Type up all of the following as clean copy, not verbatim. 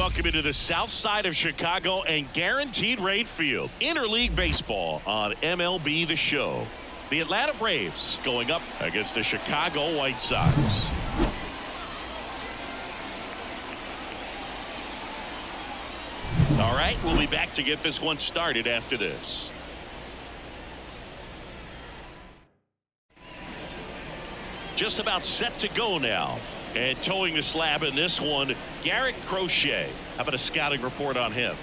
welcome you to the south side of Chicago and Guaranteed Rate Field. Interleague baseball on MLB The Show. The Atlanta Braves going up against the Chicago White Sox. All right, we'll be back to get this one started after this. Just about set to go now. And towing the slab in this one, Garrett Crochet. How about a scouting report on him?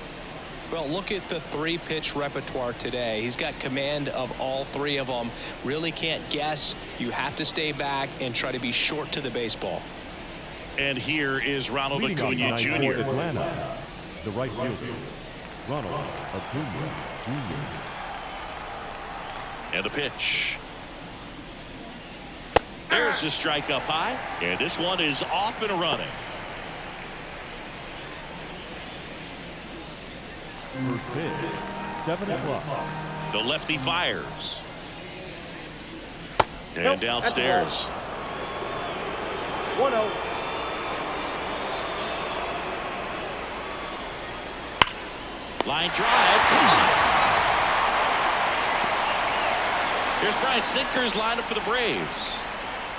Well, look at the 3-pitch repertoire today. He's got command of all 3 of them. Really can't guess. You have to stay back and try to be short to the baseball. And here is Ronald Acuna Jr. Atlanta, the right fielder, Ronald Acuna Jr. And the pitch. There's the strike up high, and this one is off and running. First pitch, 7 o'clock. The lefty fires. And downstairs. 1-0. Line drive. Come on. Here's Brian Snitker's lineup for the Braves.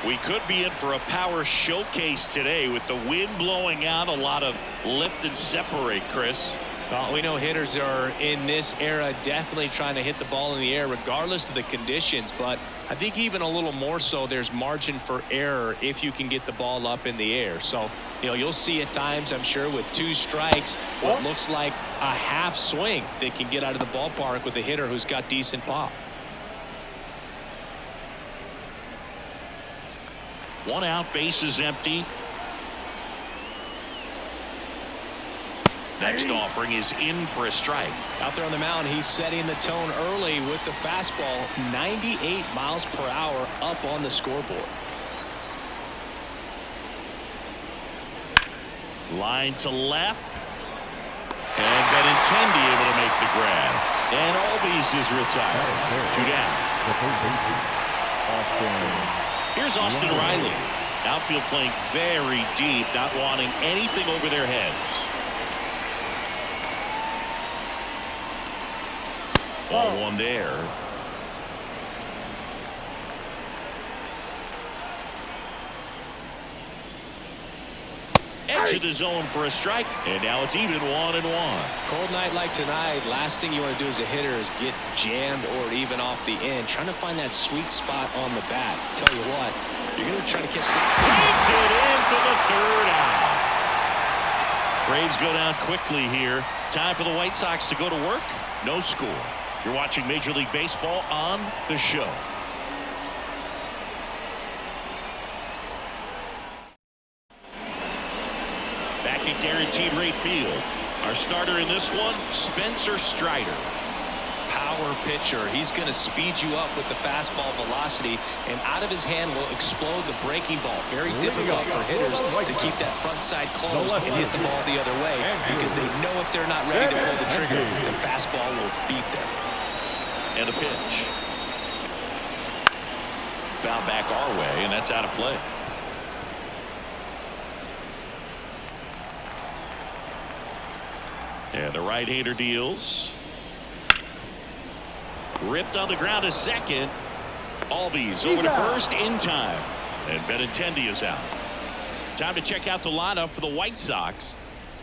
We could be in for a power showcase today with the wind blowing out, a lot of lift and separate, Chris. Well, we know hitters are in this era definitely trying to hit the ball in the air regardless of the conditions, but I think even a little more so there's margin for error if you can get the ball up in the air. So, you know, you'll see at times, I'm sure, with 2 strikes, what looks like a half swing that can get out of the ballpark with a hitter who's got decent pop. 1 out, base is empty. Next offering is in for a strike. Out there on the mound, he's setting the tone early with the fastball. 98 miles per hour up on the scoreboard. Line to left. And Benintendi able to make the grab. And Albies is retired. 2 down. Here's Austin Riley. Outfield playing very deep, not wanting anything over their heads. Ball 1 there. Edge of the zone for a strike, and now it's even 1-1. Cold night like tonight, last thing you want to do as a hitter is get jammed or even off the end. Trying to find that sweet spot on the bat. Tell you what, you're going to try to catch the... Takes it in for the 3rd out. Braves go down quickly here. Time for the White Sox to go to work. No score. You're watching Major League Baseball on The Show. Back at Guaranteed Rate Field. Our starter in this one, Spencer Strider. Power pitcher. He's going to speed you up with the fastball velocity, and out of his hand will explode the breaking ball. Very difficult for hitters to keep that front side closed and hit the ball the other way because they know if they're not ready to pull the trigger, the fastball will beat them. And a pitch. Foul back our way, and that's out of play. And the right-hander deals. Ripped on the ground to second. Albies over to first in time. And Benintendi is out. Time to check out the lineup for the White Sox.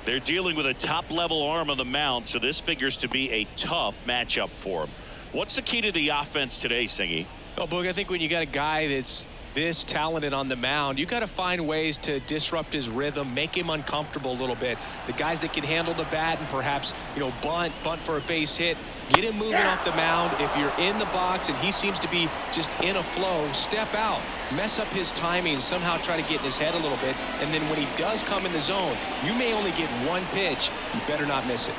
They're dealing with a top-level arm on the mound, so this figures to be a tough matchup for them. What's the key to the offense today, Singy? Well, Boog, I think when you got a guy that's this talented on the mound, you got to find ways to disrupt his rhythm, make him uncomfortable a little bit. The guys that can handle the bat and perhaps, you know, bunt for a base hit, get him moving off the mound. If you're in the box and he seems to be just in a flow, step out, mess up his timing, somehow try to get in his head a little bit. And then when he does come in the zone, you may only get 1 pitch. You better not miss it.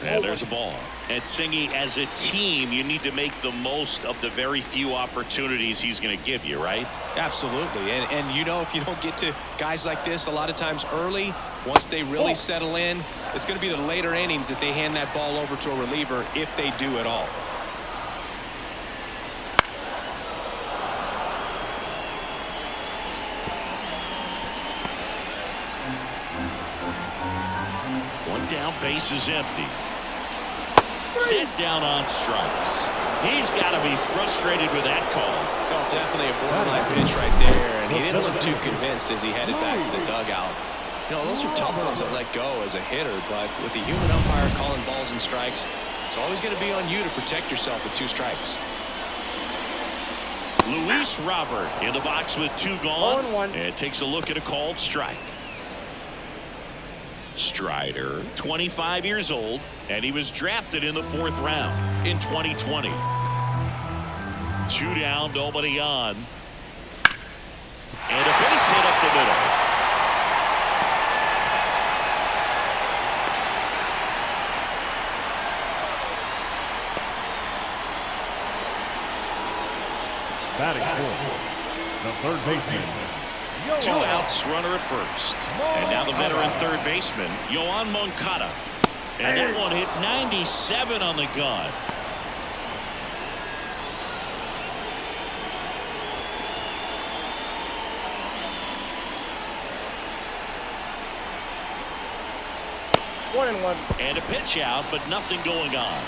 And there's a ball. And Singy, as a team, you need to make the most of the very few opportunities he's going to give you, right? Absolutely. And you know, if you don't get to guys like this a lot of times early, once they really settle in, it's going to be the later innings that they hand that ball over to a reliever if they do at all. One down, base is empty. Set down on strikes. He's got to be frustrated with that call. Well, definitely a borderline pitch right there, and he didn't look too convinced as he headed back to the dugout. You know, those are tough ones to let go as a hitter, but with the human umpire calling balls and strikes, it's always going to be on you to protect yourself with 2 strikes. Luis Robert in the box with 2 gone, and takes a look at a called strike. Strider, 25 years old, and he was drafted in the 4th round in 2020. 2 down, nobody on. And a base hit up the middle. Batting fourth, the third baseman. 2 outs, runner at first. And now the veteran third baseman, Yoan Moncada. And that one hit 97 on the gun. And a pitch out, but nothing going on.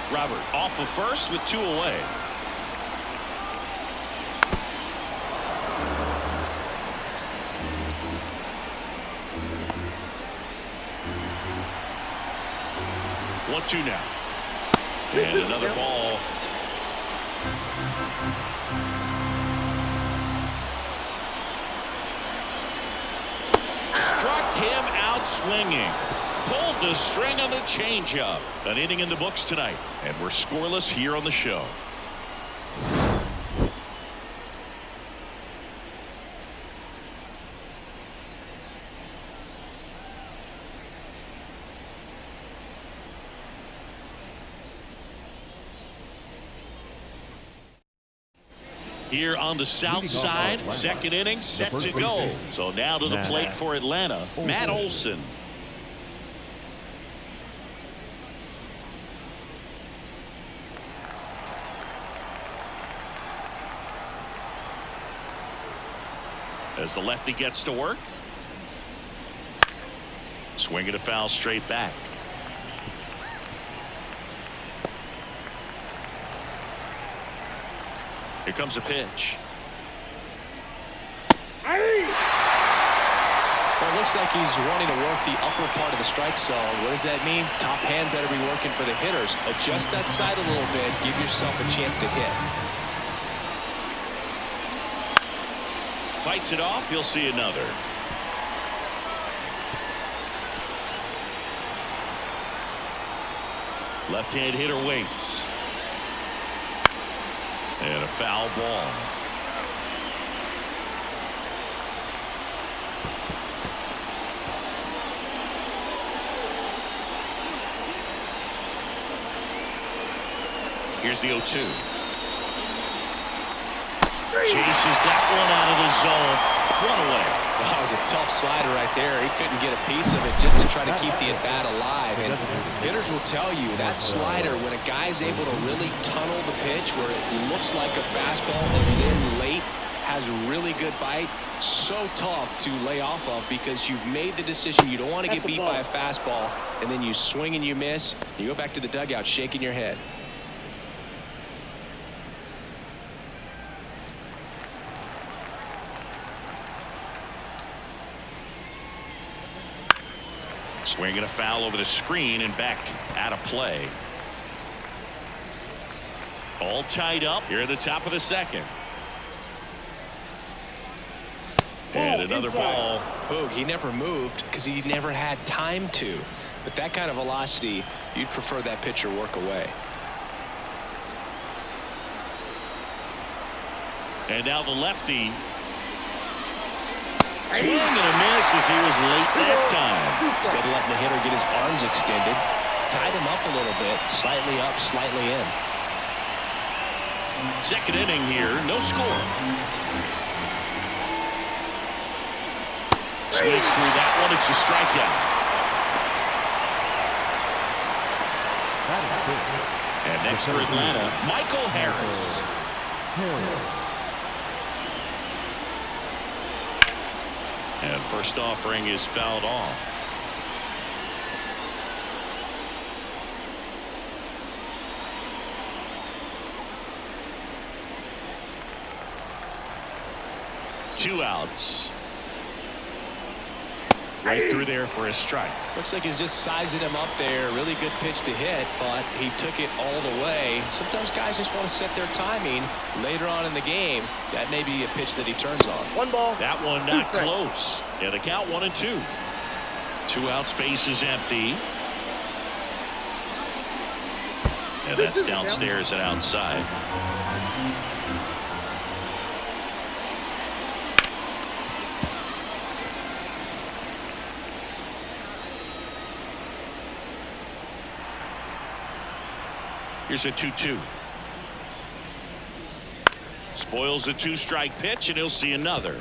Robert off of first with 2 away. One, 2 now. And another ball. Struck him out swinging. Pulled the string on the changeup. An inning in the books tonight, and we're scoreless here on the show. Here on the south side, 2nd inning set to go. So now to the plate for Atlanta, Matt Olson. As the lefty gets to work. Swing and a foul straight back. Here comes a pitch. Well, it looks like he's wanting to work the upper part of the strike zone. What does that mean? Top hand better be working for the hitters. Adjust that side a little bit. Give yourself a chance to hit. Fights it off. You'll see another. Left-hand hitter waits. And a foul ball. Here's the 0-2. Chases that one out of the zone. 1 away. That was a tough slider right there. He couldn't get a piece of it just to try to keep the at-bat alive. And hitters will tell you that slider, when a guy's able to really tunnel the pitch where it looks like a fastball and then late has a really good bite, so tough to lay off of because you've made the decision you don't want to get beat by a fastball, and then you swing and you miss. You go back to the dugout shaking your head. Swinging a foul over the screen and back out of play. All tied up here at the top of the 2nd. And another ball. Boog, he never moved because he never had time to. But that kind of velocity, you'd prefer that pitcher work away. And now the lefty. Swing and a miss as he was late that time. Instead of letting the hitter get his arms extended, tied him up a little bit, slightly up, slightly in. 2nd inning here, no score. Swings through that one, it's a strikeout. And next for Atlanta, Michael Harris. And first offering is fouled off. Two outs. Right through there for a strike. Looks like he's just sizing him up there. Really good pitch to hit, but he took it all the way. Sometimes guys just want to set their timing later on in the game. That may be a pitch that he turns on. One ball. That one not close. Yeah, the count 1-2. 2 out, space is empty. And that's downstairs and outside. Here's a 2-2. Spoils the 2-strike pitch, and he'll see another.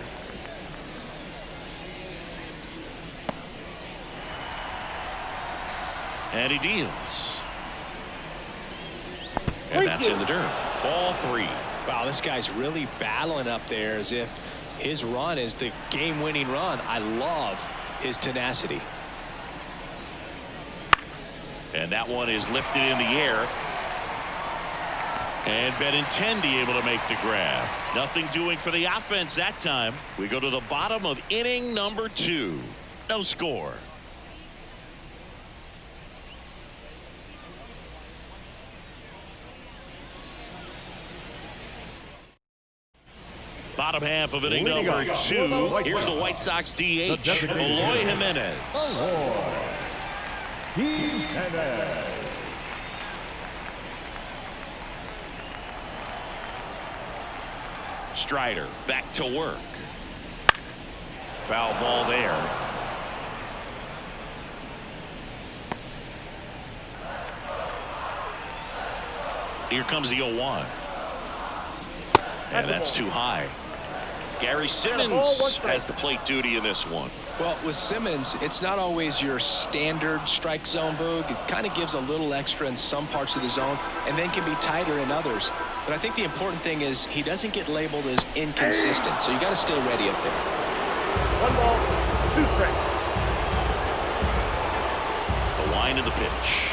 And he deals. And that's in the dirt. Ball 3. Wow, this guy's really battling up there as if his run is the game-winning run. I love his tenacity. And that one is lifted in the air. And Benintendi able to make the grab. Nothing doing for the offense that time. We go to the bottom of inning number 2. No score. Bottom half of inning number 2. Here's the White Sox DH, Eloy Jimenez. Strider back to work. Foul ball there. Here comes the 0-1. And that's too high. Gary Simmons has the plate duty in this one. Well, with Simmons, it's not always your standard strike zone, Boog. It kind of gives a little extra in some parts of the zone and then can be tighter in others. But I think the important thing is he doesn't get labeled as inconsistent, so you got to stay ready up there. 1 ball, 2 strikes. The line of the pitch.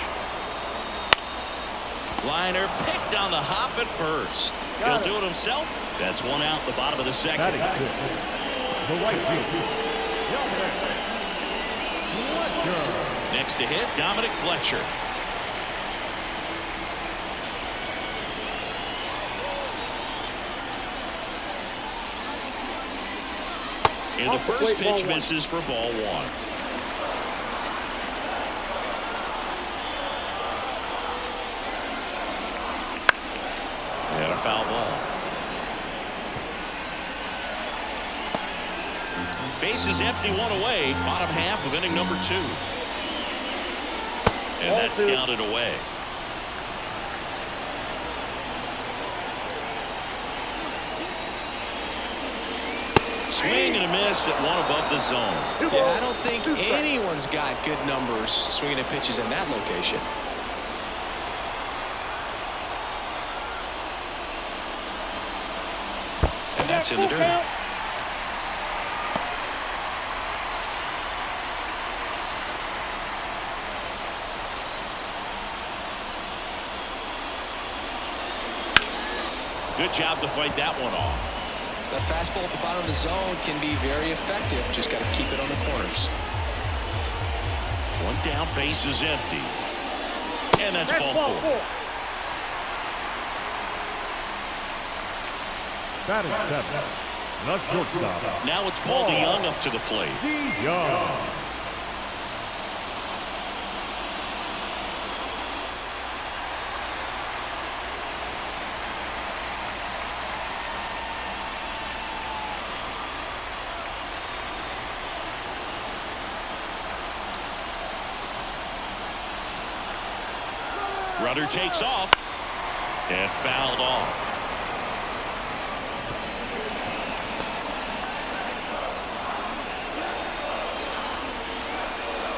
Liner picked on the hop at first. He'll do it himself. That's 1 out in the bottom of the 2nd. The White Sox. Next to hit, Dominic Fletcher. And the first pitch misses for ball 1. And a foul ball. Bases empty, 1 away. Bottom half of inning number 2. And that's downed away. Swing and a miss at 1 above the zone. Yeah, I don't think anyone's got good numbers swinging at pitches in that location. And that's in the dirt. Good job to fight that one off. That fastball at the bottom of the zone can be very effective. Just got to keep it on the corners. 1 down, base is empty. And that's ball 4. Batting 7. The shortstop. Now it's Paul DeYoung up to the plate. DeYoung. Runner takes off and fouled off.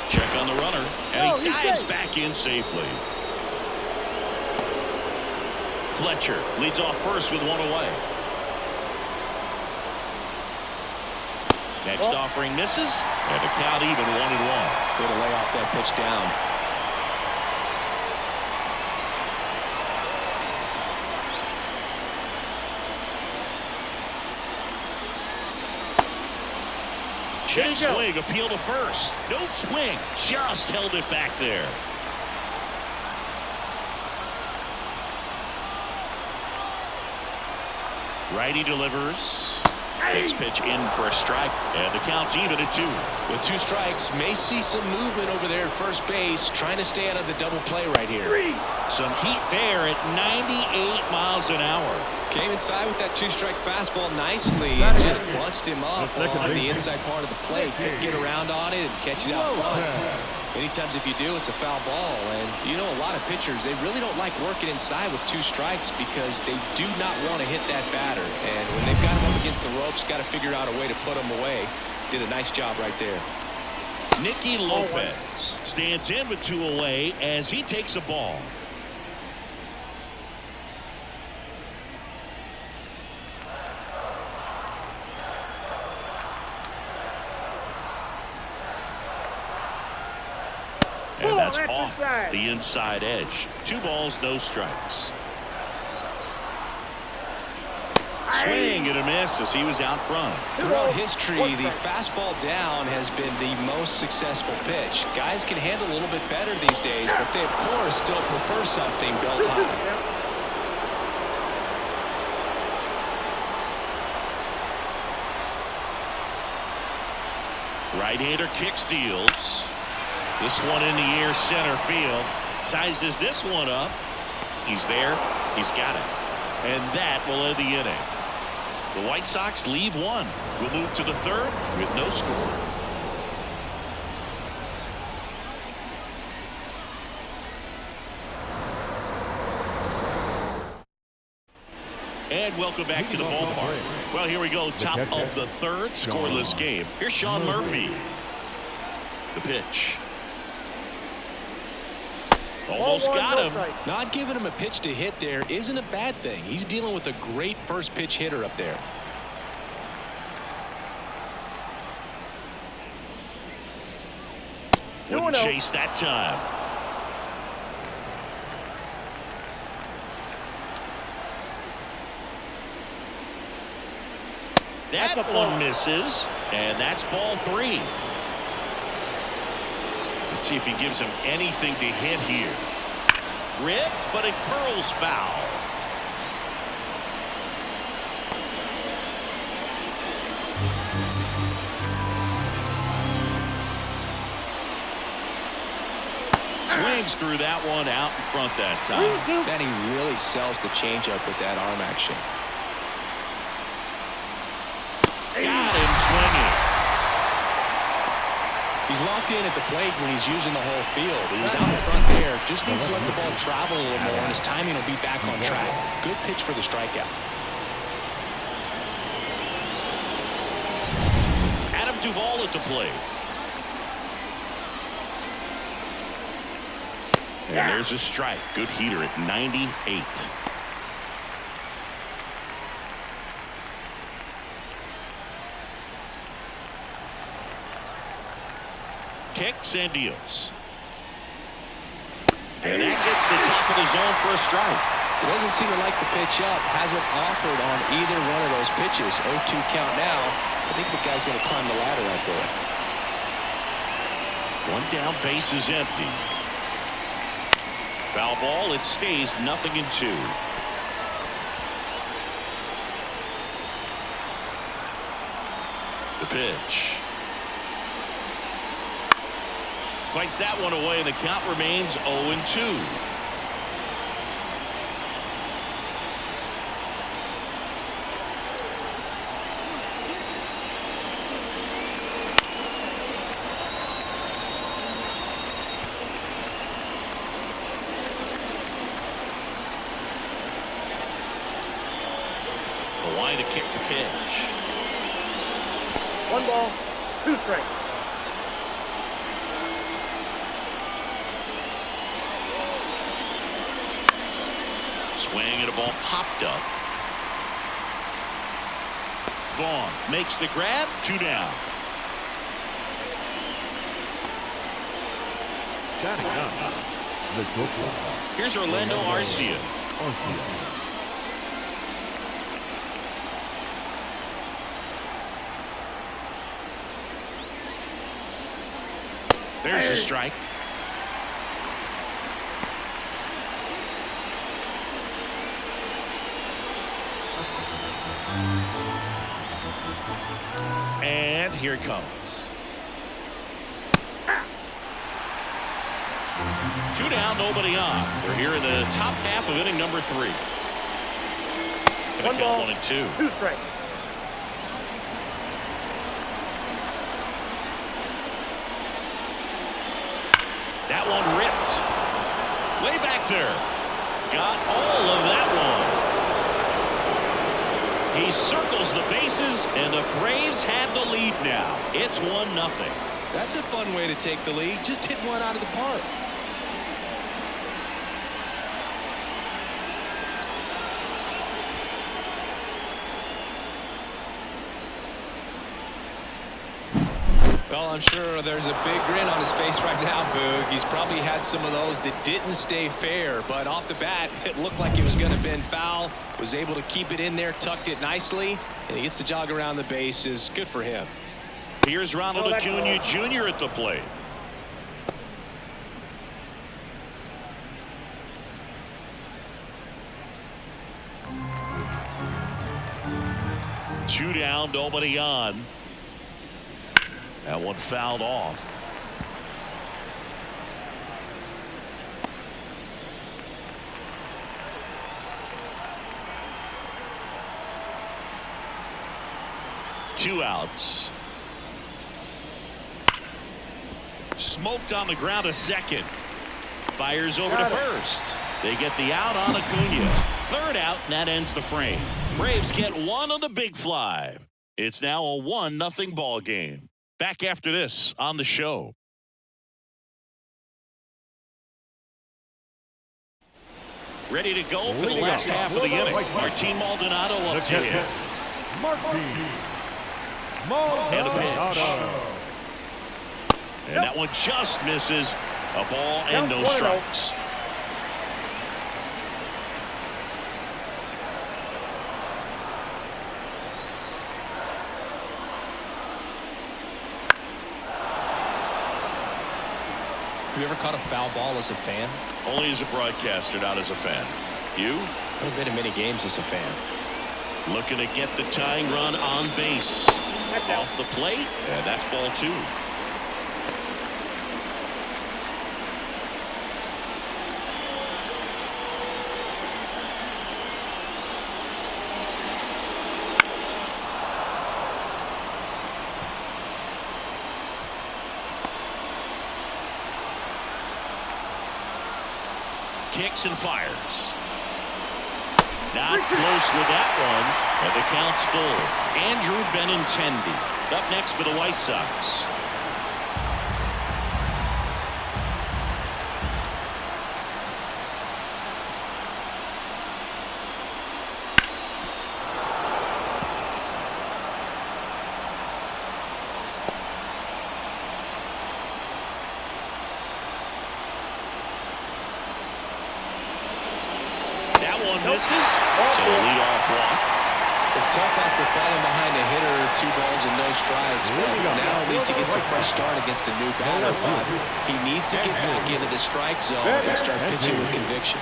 Check on the runner, and he dives back in safely. Fletcher leads off first with one away. Next offering misses, and the count even 1-1. Way to lay off that pitch down. Check swing, appeal to first. No swing, just held it back there. Righty delivers. Next pitch in for a strike, and the count's even at 2. With 2 strikes, may see some movement over there at first base, trying to stay out of the double play right here. Some heat there at 98 miles an hour. Came inside with that 2-strike fastball nicely and just bunched him up on the inside part of the plate. Couldn't get around on it and catch it out front. Many times if you do, it's a foul ball. And you know, a lot of pitchers, they really don't like working inside with 2 strikes because they do not want to hit that batter. And when they've got him up against the ropes, got to figure out a way to put him away. Did a nice job right there. Nicky Lopez stands in with 2 away as he takes a ball. And that's off the inside edge. 2 balls, no strikes. Swing and a miss as he was out front. Throughout history, the fastball down has been the most successful pitch. Guys can handle a little bit better these days, but they, of course, still prefer something built high. Right-hander kicks, deals. This one in the air, center field. Sizes this one up. He's there. He's got it. And that will end the inning. The White Sox leave 1. We'll move to the 3rd with no score. And welcome back to the ballpark. Well, here we go. Top of the 3rd, scoreless game. Here's Sean Murphy. The pitch. Almost got him. Not giving him a pitch to hit there isn't a bad thing. He's dealing with a great first pitch hitter up there. Wouldn't chase that time. That one misses, and that's ball 3. Let's see if he gives him anything to hit here. Ripped, but it curls foul. Swings through that one out in front that time. Then he really sells the changeup with that arm action. Got him swinging. He's locked in at the plate when he's using the whole field. He was out in front there. Just needs to let the ball travel a little more, and his timing will be back on track. Good pitch for the strikeout. Adam Duvall at the plate. And there's a strike. Good heater at 98. Kicks and deals. And that gets the top of the zone for a strike. He doesn't seem to like the pitch up. Hasn't offered on either one of those pitches. 0-2 count now. I think the guy's going to climb the ladder right there. One down, base is empty. Foul ball, it stays 0-2. The pitch. Fights that one away, and the count remains 0-2. The line to kick the pitch. 1 ball, 2 strikes. Swing and a ball popped up. Vaughn makes the grab. 2 down. Batting up, the shortstop. Here's Orlando Arcia. There's a strike. And here it comes. 2 down, nobody on. We're here in the top half of inning number 3. One ball, 1 and 2. 2 strikes. That one ripped. Way back there. Got all of that one. He circles the bases, and the Braves have the lead now. It's 1-0. That's a fun way to take the lead. Just hit one out of the park. Well, I'm sure there's a big grin on his face right now, Boog. He's probably had some of those that didn't stay fair, but off the bat, it looked like it was going to have been foul. Was able to keep it in there, tucked it nicely, and he gets the jog around the bases. Good for him. Here's Ronald Acuna Jr. at the plate. Two down, nobody on. That one fouled off. Two outs. Smoked on the ground to second. Fires over to first. They get the out on Acuna. Third out, and that ends the frame. Braves get one on the big fly. It's now a 1-0 ball game. Back after this on the show. Ready to go for the last half of the inning. Martin Maldonado up to hit. And a pitch. And that one just misses. A ball and no strikes. Have you ever caught a foul ball as a fan? Only as a broadcaster, not as a fan. You? I've been in many games as a fan. Looking to get the tying run on base. Off the plate, and that's ball 2. Kicks and fires. Not close with that one, and the count's full. Andrew Benintendi up next for the White Sox. Misses. So lead-off walk. It's tough after falling behind a hitter, 2 balls and no strikes. But now at least he gets a fresh start against a new batter. But he needs to get back into the strike zone and start pitching with conviction.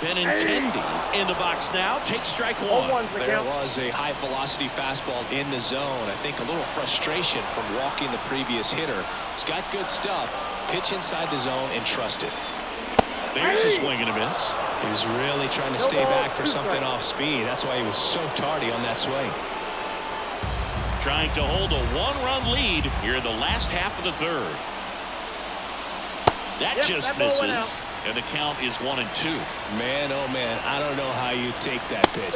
Benintendi in the box now. Takes strike 1. There was a high-velocity fastball in the zone. I think a little frustration from walking the previous hitter. He's got good stuff. Pitch inside the zone and trust it. There's a swing and a miss. He was really trying to stay back for something off speed. That's why he was so tardy on that swing. Trying to hold a 1-run lead here in the last half of the third. That just misses. and the count is 1-2. Man, oh man, I don't know how you take that pitch.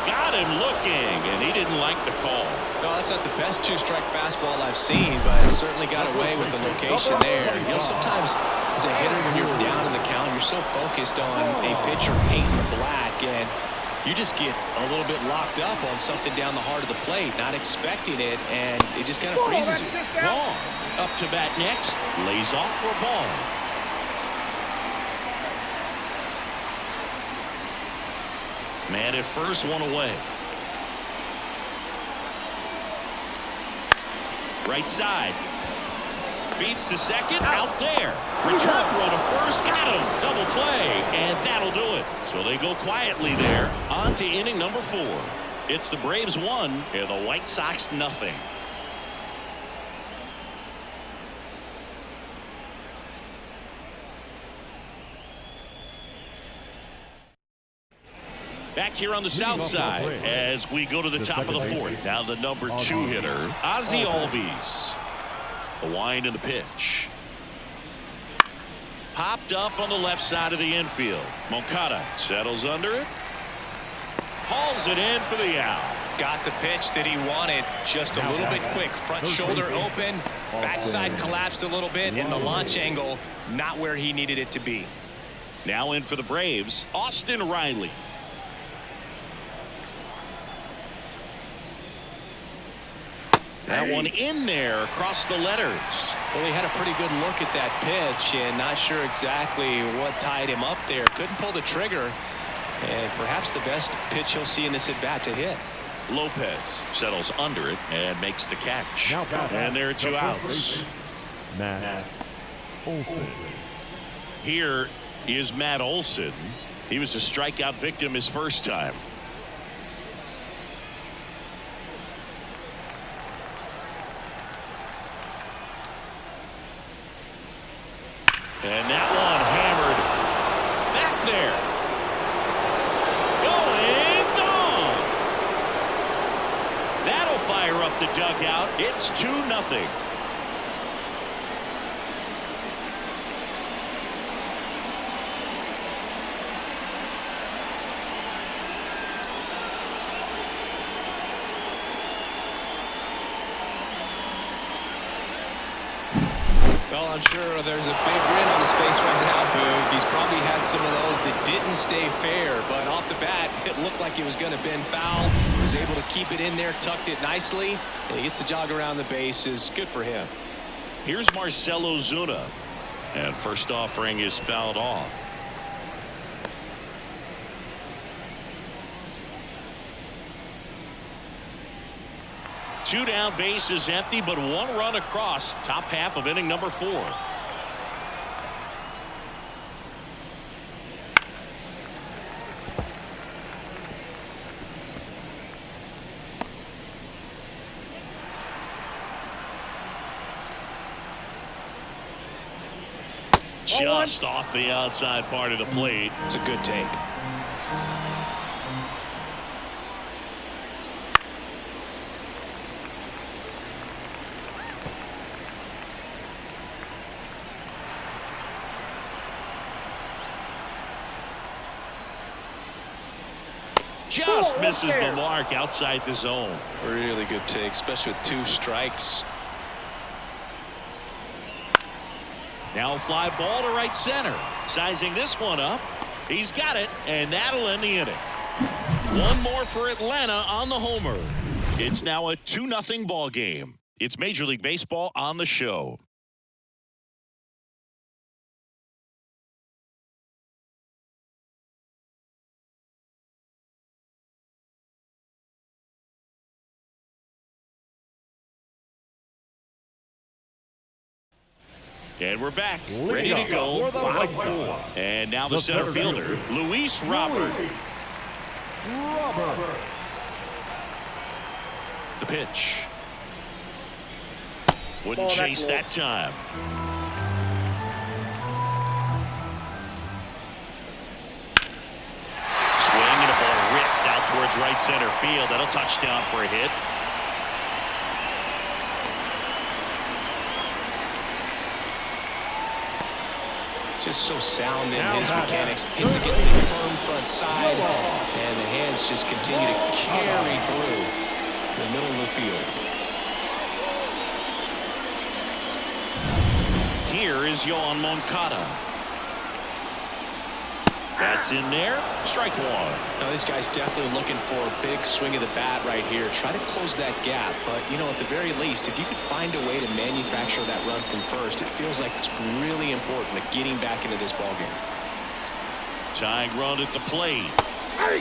Got him looking, and he didn't like the call. No, that's not the best two-strike fastball I've seen, but it certainly got away with the location there. You know, sometimes as a hitter, when you're down in the count, you're so focused on a pitcher painting the black, and you just get a little bit locked up on something down the heart of the plate, not expecting it, and it just kind of freezes you. Wrong. Up to bat next. Lays off for a ball. Man at first, one away. Right side. Beats to second. Out there. Return throw to first. Got him. Double play. And that'll do it. So they go quietly there. On to inning number 4. It's the Braves 1 and the White Sox nothing. Back here on the south side as we go to the top of the 4th. Now the number 2 hitter, Ozzie Albies. The wind and the pitch. Popped up on the left side of the infield. Moncada settles under it. Hauls it in for the out. Got the pitch that he wanted, just a little bit quick. Front shoulder open, backside collapsed a little bit, and the launch angle not where he needed it to be. Now in for the Braves, Austin Riley. That one in there across the letters. Well, he had a pretty good look at that pitch and not sure exactly what tied him up there. Couldn't pull the trigger, and perhaps the best pitch he'll see in this at bat to hit. Lopez settles under it and makes the catch. And there are 2 outs. Matt Olson. Here is Matt Olson. He was a strikeout victim his first time. And that one hammered back there. Going, gone. That'll fire up the dugout. It's 2-0. Well, I'm sure there's a big grin on his face right now, Boog. He's probably had some of those that didn't stay fair, but off the bat, it looked like it was going to bend foul. He was able to keep it in there, tucked it nicely, and he gets the jog around the bases. Good for him. Here's Marcell Ozuna, and first offering is fouled off. Two down, base is empty, but 1 run across. Top half of inning number 4. Just off the outside part of the plate. It's a good take. Just misses the mark outside the zone. Really good take, especially with 2 strikes. Now a fly ball to right center. Sizing this one up. He's got it, and that'll end the inning. 1 more for Atlanta on the homer. It's now a 2-0 ball game. It's Major League Baseball on the show. And we're back, ready to go, bottom 4. And now the center fielder, Luis Robert. The pitch. Wouldn't chase that time. Swing and a ball ripped out towards right center field. That'll touch down for a hit. Just so sound in his mechanics. Hits against a firm front side, and the hands just continue to carry through the middle of the field. Here is Yohan Moncada. That's in there. Strike one. Now this guy's definitely looking for a big swing of the bat right here. Try to close that gap. But, you know, at the very least, if you could find a way to manufacture that run from first, it feels like it's really important to getting back into this ballgame. Tying run at the plate. All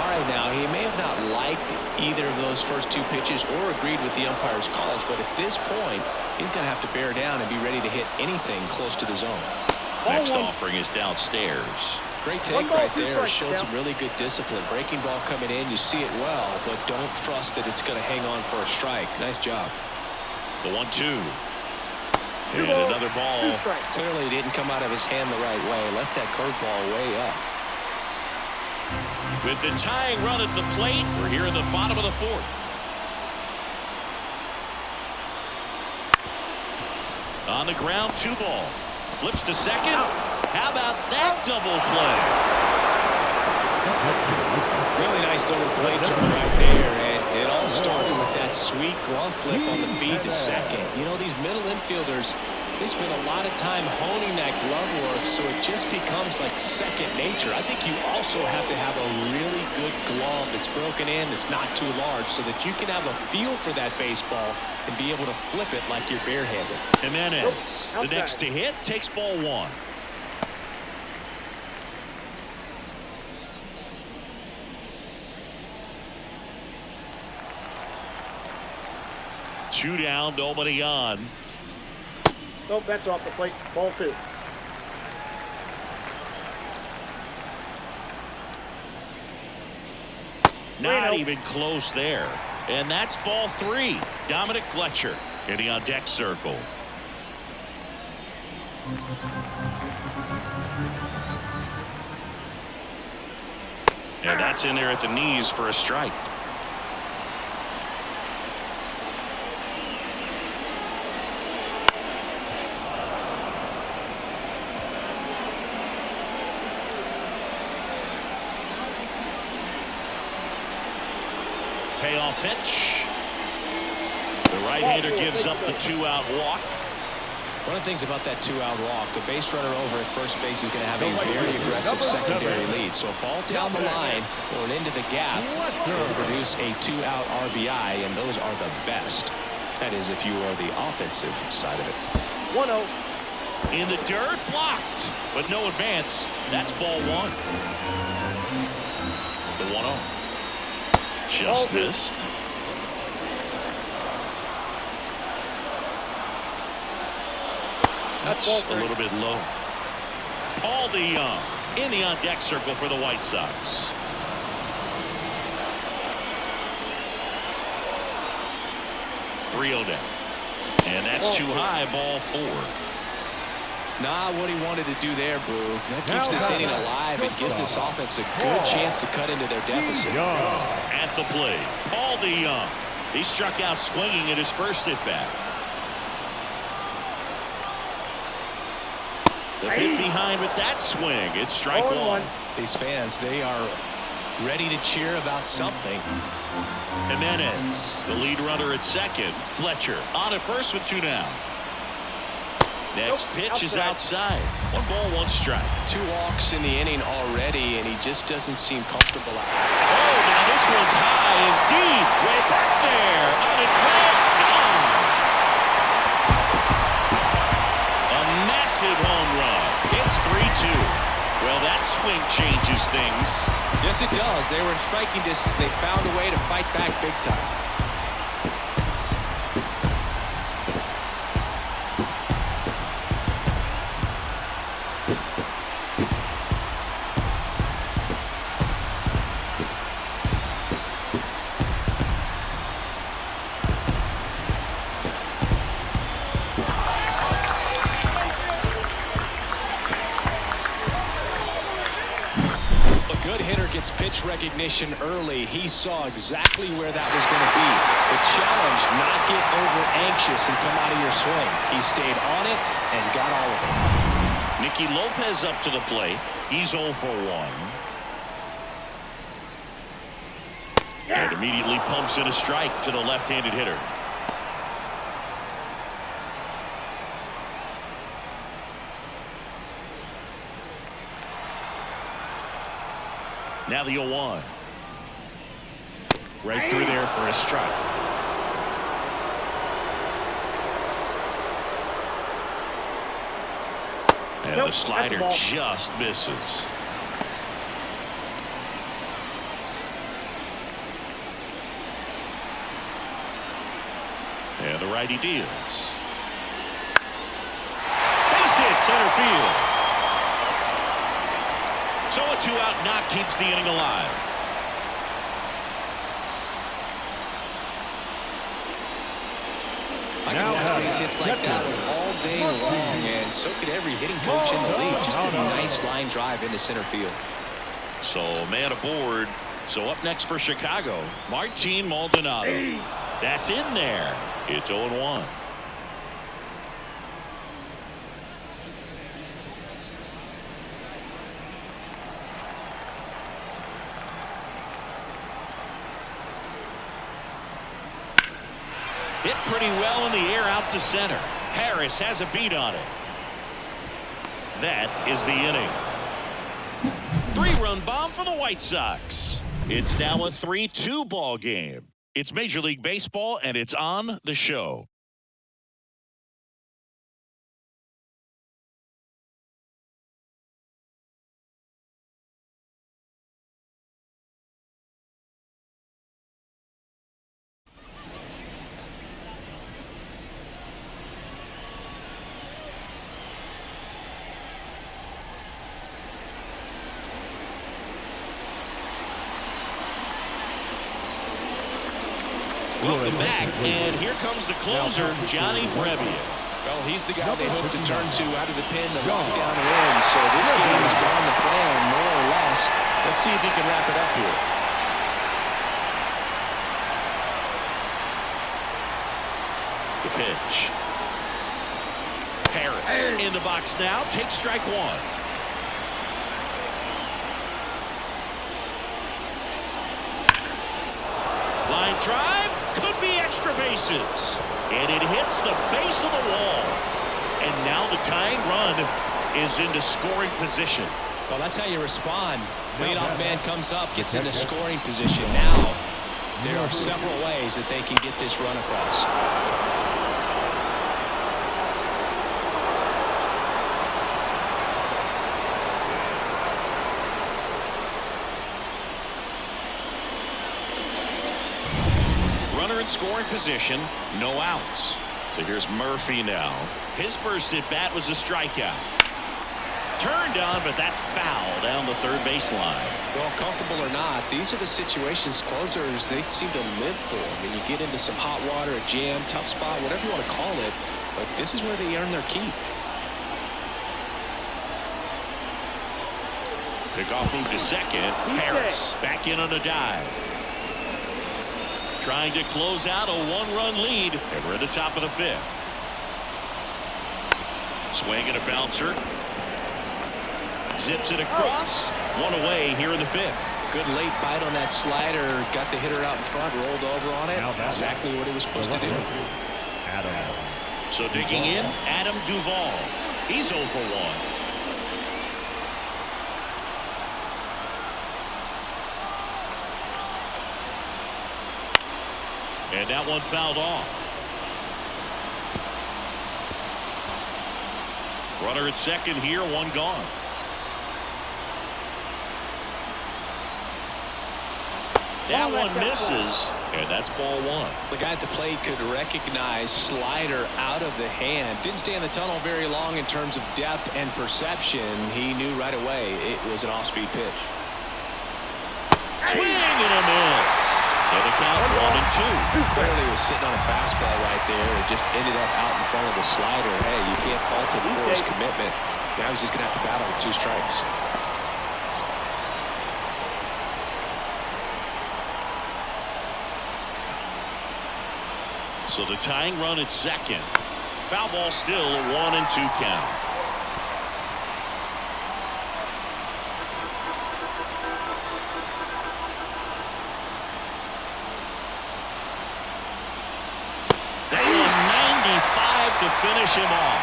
right, now, he may have not liked either of those first two pitches or agreed with the umpire's calls, but at this point, he's going to have to bear down and be ready to hit anything close to the zone. Next offering is downstairs. Great take right there. Showed some really good discipline. Breaking ball coming in, you see it well, but don't trust that it's going to hang on for a strike. Nice job. The 1-2. And another ball. Clearly didn't come out of his hand the right way. Left that curveball way up. With the tying run at the plate, we're here in the bottom of the fourth. On the ground, 2 ball. Flips to second. How about that double play? Really nice double play turn right there. And it all started with that sweet glove flip on the feed to second. You know, these middle infielders, they spend a lot of time honing that glove work, so it just becomes like second nature. I think you also have to have a really good glove that's broken in, that's not too large, so that you can have a feel for that baseball and be able to flip it like you're barehanded. Jimenez, the next to hit, takes ball 1. Two down, nobody on. Nope, that's off the plate. Ball 2. Not even close there. And that's ball 3. Dominic Fletcher getting on deck circle. And that's in there at the knees for a strike. Payoff pitch. The right-hander gives up the 2-out walk. One of the things about that 2-out walk, the base runner over at first base is going to have a very aggressive secondary lead. So a ball down the line or into the gap will produce a 2-out RBI, and those are the best. That is, if you are the offensive side of it. 1-0. In the dirt, blocked, but no advance. That's ball 1. The 1-0. Just missed. That's a little bit low. Paul DeYoung in the on-deck circle for the White Sox. Rio down. And that's too high, ball 4. Nah, what he wanted to do there, Boo. That keeps this inning alive and gives this offense a good chance to cut into their deficit. At the plate, Paul DeYoung. He struck out swinging at his first at-bat. The hit behind with that swing. It's strike 1. These fans, they are ready to cheer about something. Jimenez, the lead runner at second. Fletcher on at first with 2 down. Next pitch is outside. 1 ball, 1 strike. 2 walks in the inning already, and he just doesn't seem comfortable out. Oh, now this one's high and deep. Way back there. On its way. Gone. A massive home run. It's 3-2. Well, that swing changes things. Yes, it does. They were in striking distance. They found a way to fight back big time. Pitch recognition early. He saw exactly where that was going to be. The challenge, not get over anxious and come out of your swing. He stayed on it and got all of it. Ricky Lopez up to the plate. He's 0 for 1. And immediately pumps in a strike to the left-handed hitter. Now the 0-1. Right through there for a strike. And the slider just misses. And the righty deals. Base hit center field. So a 2-out knock keeps the inning alive. I can watch base hits like that all day long, and so could every hitting coach in the league. Just a nice line drive into center field. So man aboard. So up next for Chicago, Martin Maldonado. That's in there. It's 0-1. Hit pretty well in the air out to center. Harris has a beat on it. That is the inning. 3-run bomb for the White Sox. It's now a 3-2 ball game. It's Major League Baseball, and it's on the show. Welcome back, and here comes the closer, Johnny Brebbia. Well, he's the guy they hope to turn to out of the pen to lock down a win. So this game has gone to plan, more or less. Let's see if he can wrap it up here. The pitch. Harris in the box now. Takes strike 1. Line drive. Could be extra bases. And it hits the base of the wall. And now the tying run is into scoring position. Well, that's how you respond. Leadoff man comes up, gets into scoring position. Now, there are several ways that they can get this run across. In scoring position, no outs. So here's Murphy now. His first at bat was a strikeout. Turned on, but that's foul down the third baseline. Well, comfortable or not, these are the situations closers they seem to live for. When you get into some hot water, a jam, tough spot, whatever you want to call it, but this is where they earn their keep. Pickoff move to second. Harris back in on a dive. Trying to close out a 1-run lead, and we're at the top of the 5th. Swing and a bouncer. Zips it across. One away here in the 5th. Good late bite on that slider. Got the hitter out in front, rolled over on it. Exactly what he was supposed to do. So digging in, Adam Duvall. He's 0 for 1. And that one fouled off. Runner at second here, 1 gone. That one misses, and that's ball 1. The guy at the plate could recognize slider out of the hand. Didn't stay in the tunnel very long in terms of depth and perception. He knew right away it was an off-speed pitch. Swing and a miss. And the count 1-2. Clearly was sitting on a fastball right there. It just ended up out in front of the slider. Hey, you can't fault him for his commitment. Now he's just going to have to battle with 2 strikes. So the tying run at second. Foul ball still, a 1-2 count. to finish him off.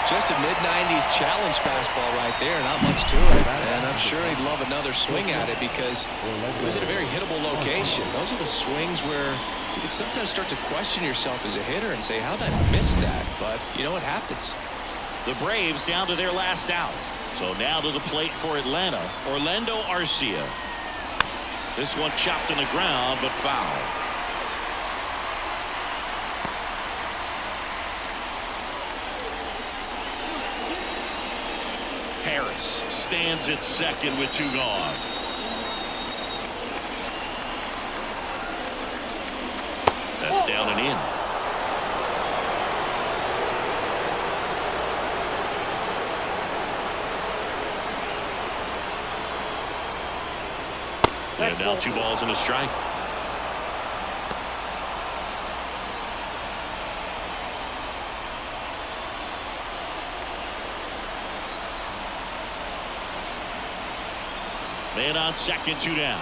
Just a mid-90s challenge fastball right there. Not much to it. And I'm sure he'd love another swing at it because it was in a very hittable location. Those are the swings where you can sometimes start to question yourself as a hitter and say, how did I miss that? But, you know, what happens. The Braves down to their last out. So now to the plate for Atlanta, Orlando Arcia. This one chopped in the ground, but foul. Harris stands at second with 2 gone. That's down and in. And now 2 balls and a strike. Man on second, 2 down.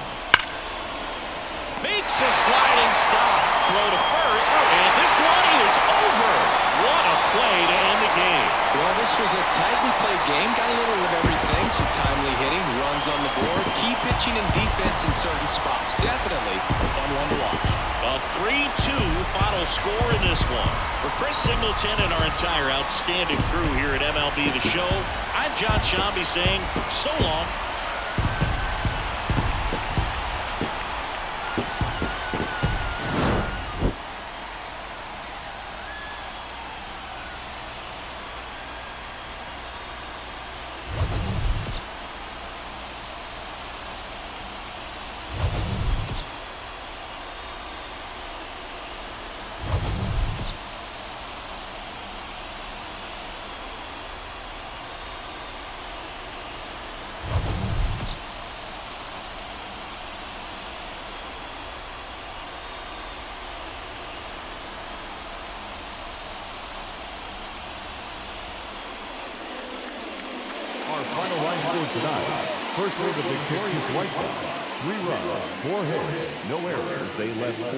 Makes a sliding stop. Throw to first, and this one is over. What a play to end the game. Well, this was a tightly played game. Got a little of everything. Some timely hitting, runs on the board, key pitching and defense in certain spots. Definitely a fun one to watch. A 3-2 final score in this one. For Chris Singleton and our entire outstanding crew here at MLB The Show, I'm John Shambi saying so long. Final line score tonight. First for the victorious White Sox. 3 runs, 4 hits, no errors. They left 4